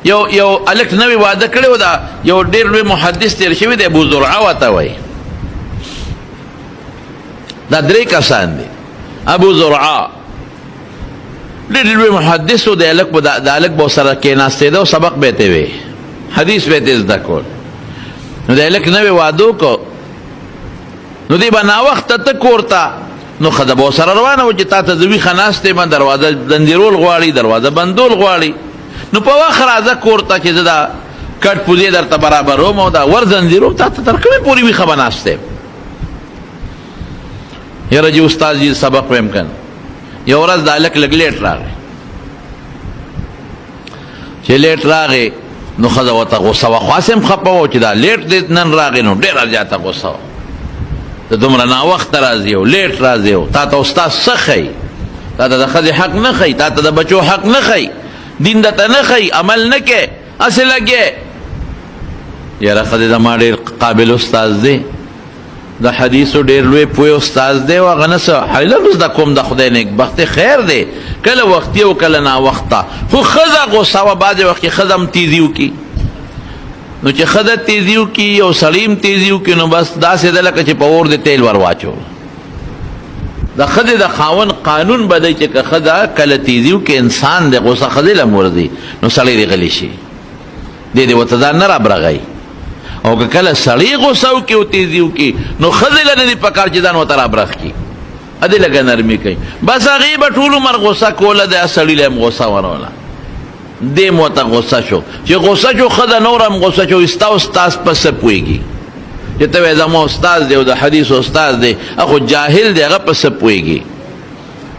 یو الک نوی واده کړی و دا یو ډېر لوی محدث تیر شوی دی ابو زرعه ورته وایي دا 3 کسان دي ابو زرعه ډېر لوی محدث و د الک به سره کېناستېده او سبق به یې وی حدیث به یې زده کول نو د الک نوی واده وکړو نو دی به ناوخته ته کور ته نو ښځه به ورسره روانه وه چې تا ته زه ویښه ناست یم دروازه دندېرول غواړي دروازه بندول غواړي نو په وخت راځه کور ته چې زه دا کټ پوزې درته برابروم او دا ور زنځیروم تا ته تر کومې پورې ویښه به ناست یم یاره جي استاد جي سبق ویم که یو ورځ د هلک لږ لیټ راغی چې لیټ راغی نو ښځه ورته غوسه وه خاص هم خفه وه چې دا لیټ دی نن راغی نو ډېره زیاته غوسه وه ته دومره ناوخته راځي او لیټ راځي او تا ته استاد څه ښیي تا ته د ښځې حق نه ښیي تا ته د بچو حق نه ښیي دین درته نه ښیي عمل نه کوې هسې لګې یاره ښځې زما ډېر قابل استاد دی د حدیثو ډېر لوی پوه استاد دی او هغه نه څه حلال زده کوم د خدای نیکبختي خیر دی کله وختي او کله ناوخته خو ښځه غوسه وه بعضې وخت کې ښځه هم تیزي وکړي نو چې ښځه تیزي وکړي او سړی هم تیزي وکړي نو بس داسې ده لکه چې په اور د تیل ور واچول د ښځې د خاوند قانون به دی چې که ښځه کله تیزي وکړي انسان دی غوسه ښځې له هم ورځي نو سړی دې غلی شي دې ورته ځان نه رابرغی او که کله سړی غوسه وکړي او تیزي وکړي نو ښځې له نه دي پکار چې ځان ورته رابرغ کړي ادې لږه نرمي کوي بس هغې به ټول عمر غوسه کوله د سړي له هم غوسه وروله دې مو ته غوسه شو چې غوسه شو ښځه نور هم غوسه شو ستا استاد په څه پوهېږي چې ته وایې زما استاد دی او د حدیث استاد دی خو جاهل دی هغه په څه پوهېږي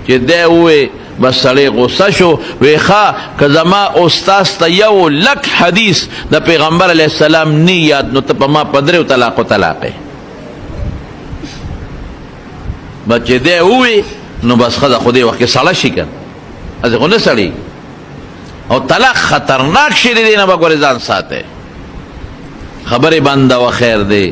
چې دی ووایې بس سړی غوسه شو وی ښه که زما استاد ته 1,00,000 حدیث د پیغمبر علیه السلام نه یاد نو ته په ما په 3 طلاقو طلاقې بس چې دی ووایي نو بس ښځه خو دې وخت کې سړه شي که هسې خو نه سړي او طلاق خطرناک شي د دې نه به ګورې ځان ساتئ خبرې بنده و خیر دی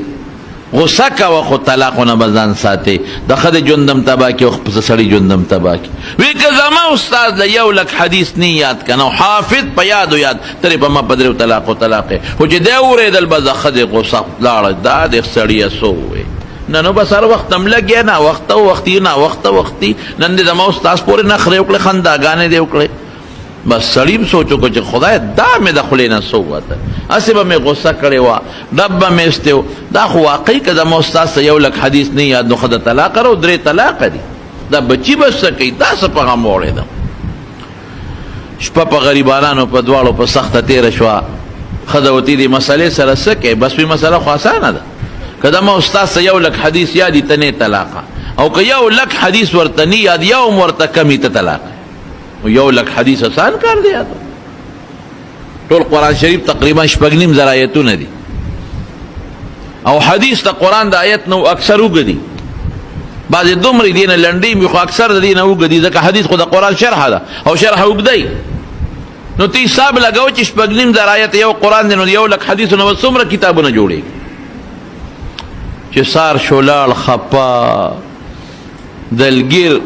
غصه کوه خو طلاقونه به ځان ساتئ د ښځې ژوند هم تباه کړي او د سړي ژوند هم تباه کړي وی که زما استاد له 1,00,000 حدیث نه یاد که نه حافظ په یاد و یاد ترې په ما په 3 طلاقو طلاقې خو چې دی اورېدل به د ښځې غصه لاړه دا د سړیه څه ووایي نه نو بس هر وخت هم لګیا ناوخته وختي ناوخته وختي نن دې زما استاد پورې نخرې وکړې خنداګانې دې وکړې بس سړی هم سوچ وکړو چې خدای دا مې د خولې نه څه ووته هسې به مې غصه کړې وه ډب به مې ایستی و دا خو واقعي که زما استاد ته 1,00,000 حدیث نه یاد نو ښځه طلاقه رو 3 طلاقه دي دا بچي به څه کوي دا څه په غم واړېدم شپه په غریبانانو په دواړو په سخته تېره شوه ښځه ورته دې مسلې سره څه کوي بس وی مسله خو اسانه ده که زما استاد ته 1,00,000 حدیث یادي ته نه طلاقه او که 1,00,000 حدیث ورته نه یاد یو هم ورته کمي ته طلاقه 1,00,000 حدیث آسان کار دی ټول قرآن شریف تقریبا 6.5 آیتونه دي او حدیث ته قرآن د آیت نو اکثر اوږدي بعضې دومرې دي نه لنډې وي خو اکثر د دې نه اوږدي ځکه حدیث خو د قرآن شرحه ده او شرحه اوږدی نو ته حساب لګوه چې 6.5 آیت یو قرآن دی نو 1,00,000 حدیثونه به څومره کتابونه جوړېږي چې سار شو لاړ خپه دلګیر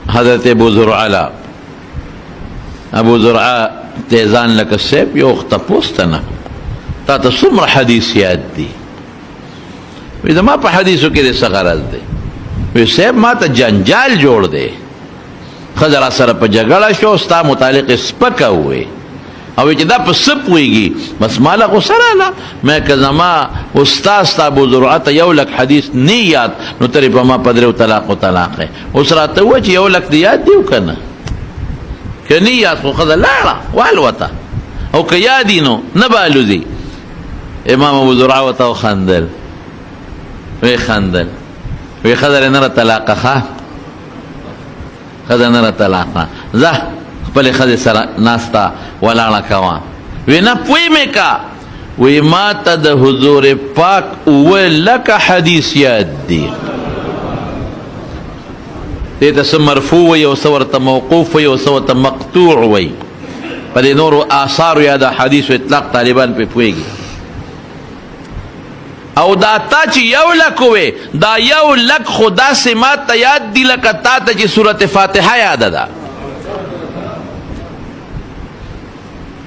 حضرت ابو زرعه ابو زرعه ته ځان لکه صاحب یو وخت تپوس ته نه تا ته څومره حدیث یاد دي وی زما په حدیثو کې د څه غرض دی وی صاحب ما ته جنجال جوړ دی ښځه را سره په جګړه شو ستا متعلق سپکه ووی او چې دا په څه پوهېږي بس ما له غوسه راله مې که زما استاد ستا ابو زرعه ته 1,00,000 حدیث نه یاد نو ترې په ما په 3 طلاقو طلاقې اوس راته ووایه چې 1,00,000 دې یاد دي او که نه که نه یاد خو ښځه لاړه والوته او که یادي نو نه به الوځي امام ابو زرعه ورته وخندل وی خندل وی ښځه نه را طلاقه ښه ښځه نه را طلاقه ځه خپلې ښځې سره ناسته ولاړه کوه وی نه پوی مې که وی ما ته د حضور پاک 7,00,000 حدیث یاد دي دې ته څه مرفوع وی او څه ورته موقوف وی او څه ورته مقطوع وی په دې نورو آثارو یا د حدیثو اطلاق طالبان پرې پوهېږي او دا تا چې 1,00,000 وې دا 1,00,000 خو داسې ما ته یاد دي لکه تا ته چې سورت فاتحه یاده ده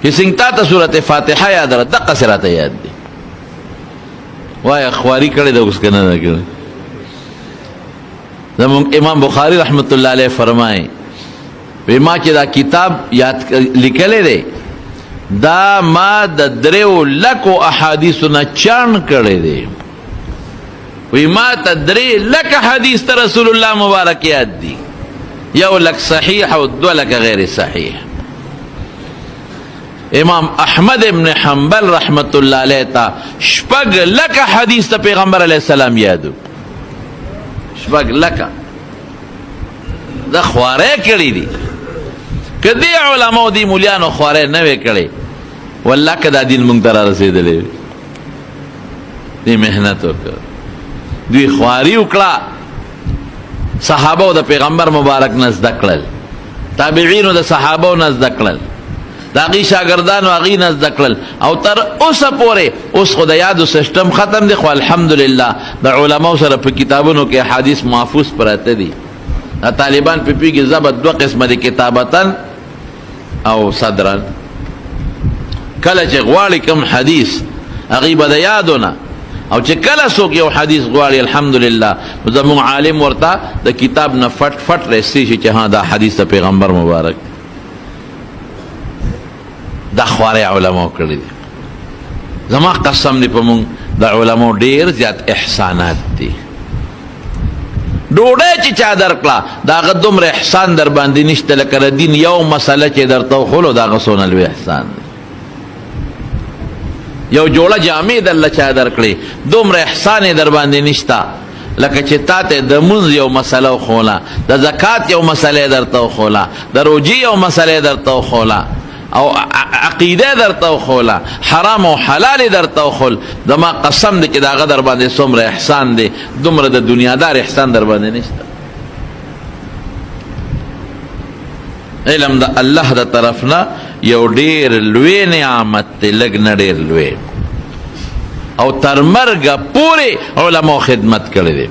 چې څنګه تا ته سورت فاتحه یاد را دقه سره راته یاد دی وای خواري کړی د اوس کنه نه کړی زمونږ امام بخاری رحمت الله علیه فرمایي وی ما چې دا کتاب یاد لیکلی دی دا ما د 3 لکو احادیثو نه چاڼ کړی دی وی ما ته 3 لک حدیث ته رسول الله مبارک یاد دی 1 لک صحیح او 2 لک غیر صحیح امام احمد ابن حنبل رحمت الله علیه تا 4 لک حدیث ته پیغمبر علیه السلام یادو 4 لک دا خواره کړی دی کدی علماء دی مولیانو خواره نه وی کړی والله کدا دین مونږ ته رسیدلې دی مهنت وکړه دوی خواري وکړه صحابه د پیغمبر مبارک نه زده کړل تابعینو د صحابه نه زده کړل د هغې شاګردانو هغې نه زده کړل او تر اوسه پورې اوس خو د یادو سیسټم ختم دی خو الحمدلله د علماو سره په کتابونو کې احادیث محفوظ پراته دي د طالبان په پیږي ضبط 2 قسمه دي کتابتن او صدرن کله چې غواړي کوم حدیث هغې به د یادو نه او چې کله څوک یو حدیث غواړي الحمدلله زموږ عالم ورته د کتاب نه فټ فټ رسي شي چې ها دا حدیث د پیغمبر مبارک دا خواره علماء کړی دي زما قسم دی په مونږ د علماء ډیر زیات احسانات دي ډوډۍ چې چا درکړه د هغه دومره احسان در باندې نشته لکه د دین یو مسله چې درته وښولو د هغه څونه لوی احسان دی یو جوړه جامې درله چا درکړې دومره احسان یې در باندې نشته لکه چې تا ته د مونځ یو مسله وښوله د زکات یو مسله درته وښوله د روجې یو مسله درته وښوله او عقیده درته وښوله حرام او حلال درته وښول زما قسم دی چې د هغه در باندې څومره احسان دی دومره د دنیادار احسان در باندې نشته علم د الله د طرف نه یو ډیر لوی نعمت دی لږ نه ډیر لوی او تر مرګه پورې علماء خدمت کړی دی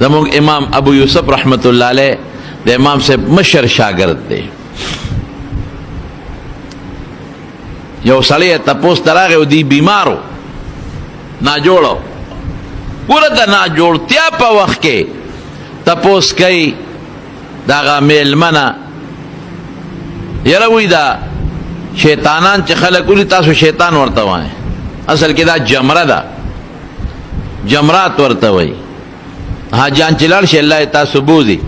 زموږ امام ابو یوسف رحمت الله علیه د امام صاحب مشر شاګرد دی یو سړی تپوس ته راغی او دی بیمارو ناجوړو ګوره د ناجوړتیا په وخت کې تپوس کوي د هغه میلمنه یره وی دا شیطانان چې خلک ولي تاسو شیطان ورته وایي اصل کې دا جمره ده جمرات ورته وایي حاجیان چې لاړ شي الله تاسو بوځي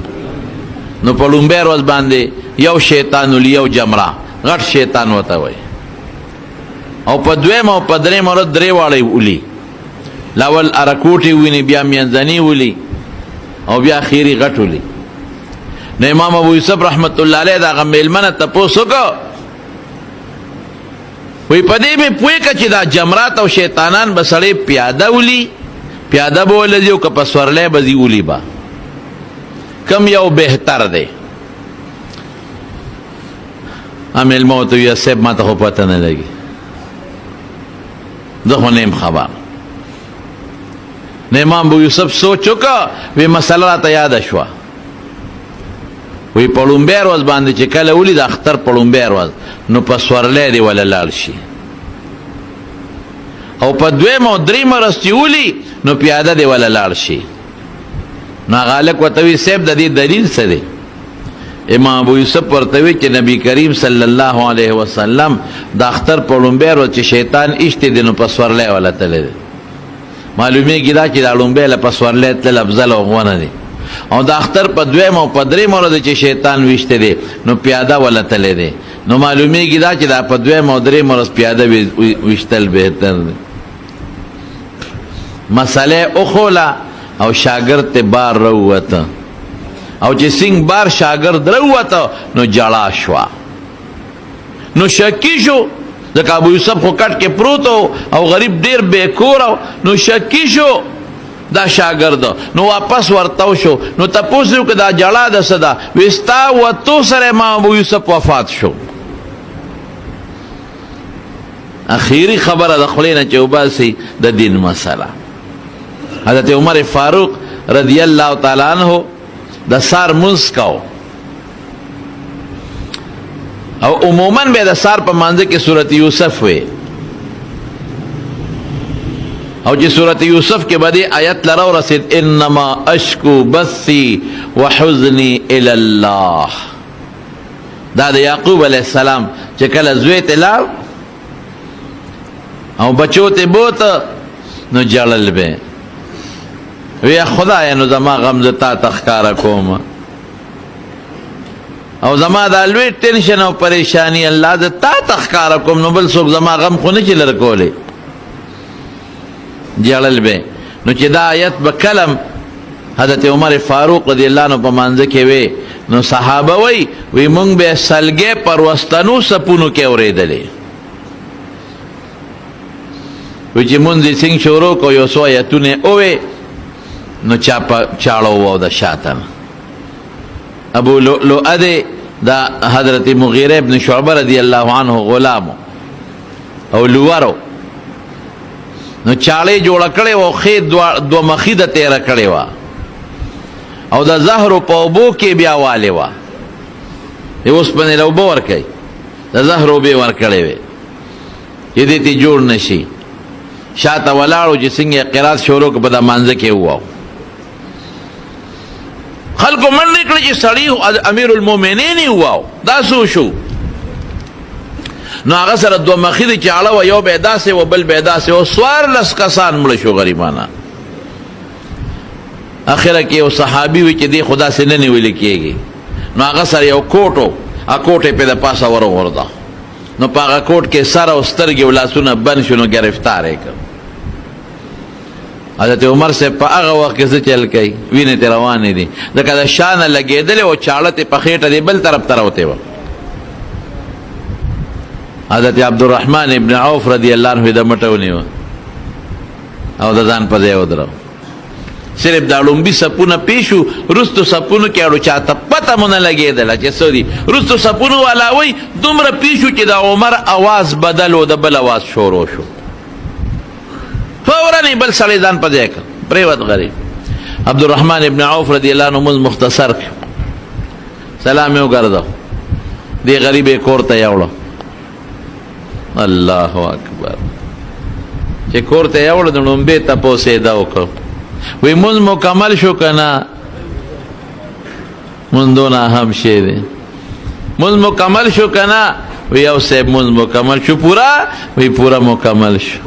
نو په لومبۍ ورځ باندې یو شیطان ولي یو جمره غټ شیطان ورته وایي او په دویم او په دریم ورځ درې واړی ولي لاول ارکوټې ویني بیا منځني ولي او بیا اخیري غټ ولي نو امام ابو یوسف رحمت الله علیه د هغه میلمنه تپوس وکړو وی په دې مې پوهې که چې دا جمرات او شیطانان به سړی پیاده ولي پیاده به ولځي او که په سورلی به ځي ولي به کم یو بهتر دی میلمه ورته ویل صاحب ما ته خو پته نه لګي زه خو نیم خبر نو امام ابو یوسف سوچ وکړه وی مسله راته یاده شوه وی په لومبۍ ورځ باندې چې کله ولي د اختر په لومبۍ ورځ نو په سورلی دی وله لاړ شي او په دویم او درېیمه ورځ چې ولي نو پیاده دی وله لاړ شي نو هغه هلک ورته وي صاحب د دې دلیل څه دی امام ابو یوسف ورته وی چې نبی کریم صلی الله علیه وسلم د اختر په لومبۍ ورځ چې شیطان ایشتی دی نو په سورلی وله تللی دی معلومیږي دا چې دا لومبۍ له په سورلی تلل افضل او غوره دی او د اختر په دویم او په درېیمه ورځ چې شیطان ویشته دی نو پیاده وله تللی دی نو معلومیږي دا چې دا په دویم او درېیمه ورځ پیاده ویشتل بهتر دی مسئله وښوله او شاګرد ته بار راووته او چې څنګه بار شاګرد راووته نو جړا شوه نو شکی شو ځکه ابو یوسف خو کټ کې پروت او غریب ډیر بېکوره نو شکی شو دا شاګرد نو واپس ورتاو شو نو تپوس یې وکړه دا جړا د څه ده وی ستا وتو سره امام ابو یوسف وفات شو اخیری خبره د خولې نه چې وباسي د دین مسله حضرت عمر فاروق رضی الله تعالی عنہ د سار منځ کو او عموما به د سار په مانځه کې سورۃ یوسف وي او چې سورۃ یوسف کې باندې آیت لرو رسید انما اشکو بثی وحزنی الی الله. دا د یعقوب علیہ السلام چې کله زوی ته لاړ او بچو ته بوت نو جړل به وی خدای نو زما غم ز تا تخکار کوم او زما دا لوی ټینشن او پریشانی الله ز تا تخکار کوم نو بل څوک زما غم خو نه چلر کوله جړل به. نو چې دا آیت به کلم حضرت عمر فاروق رضی الله عنه په مانځ کې وی نو صحابه وی مونږ به سلګې پر وستنو سپونو کې اورېدلې وی چې مونږ څنګه شروع کو یو سو آیتونه اوه نو چاړو وو د شاتم ابو لؤلؤ دا حضرت مغیره ابن شعبه رضی الله عنه غلام او لوارو نو چاړې جوړ کړي او خې دو مخیده تیر کړي وا او د زهر په بو کې بیا والي وا اوس په نه وبور کوي د زهر به ور کړي وي چې دې ته جوړ نشي شاته ولاړو چې څنګه قرات شروع په د مانځ کې وو خلکو من نکړي چې سړی امیر المؤمنین وو دا سو شو نو هغه سره دوه مخیده چاړه و یو به داسې و بل به داسې و سوار لس کسان مړه شو غریبانه. اخره کې یو صحابي وي چې دی خدا سي نه نیول کېږي نو هغه سره یو کوټو کوټې په د پاسه ورغورځه نو په هغه کوټ کې سر او سترګې او لاسونه بند شو نو ګرفتار یې کړ. حضرت عمر سے په هغه وخت کې څه چل کوي وینې ته روانې دي ځکه د شانه لګېدلې او چاړه ته په خېټه دی بل طرف ته راوتې وه. حضرت عبدالرحمن ابن عوف رضی اللہ عنہ دا مټه ونیو او د ځان په ځای ودرو صرف دا لومبي سپونه پیشو رستو سپونو کې اړو چاته پته مونږ لګېدله چې څه دي رستو سپونو والا وایي دومره پیشو چې د عمر اواز بدل و د بل اواز شروع شو فورا بل سړی ځان په ځای کړ پرېوت غریب. عبدالرحمن ابن عوف رضی اللہ عنہ مونږ مختصر کړ سلام یې وګرځاو دې غریب یې کور ته یوړو الله اکبر چې کور ته یوړو د لومبې تپوس یې دا وکړ وی مونځ مکمل شو که نه مونځ دونه اهم شی دی مونځ مکمل شو که نه وی یو صاحب مونځ مکمل شو پورا وی پورا مکمل شو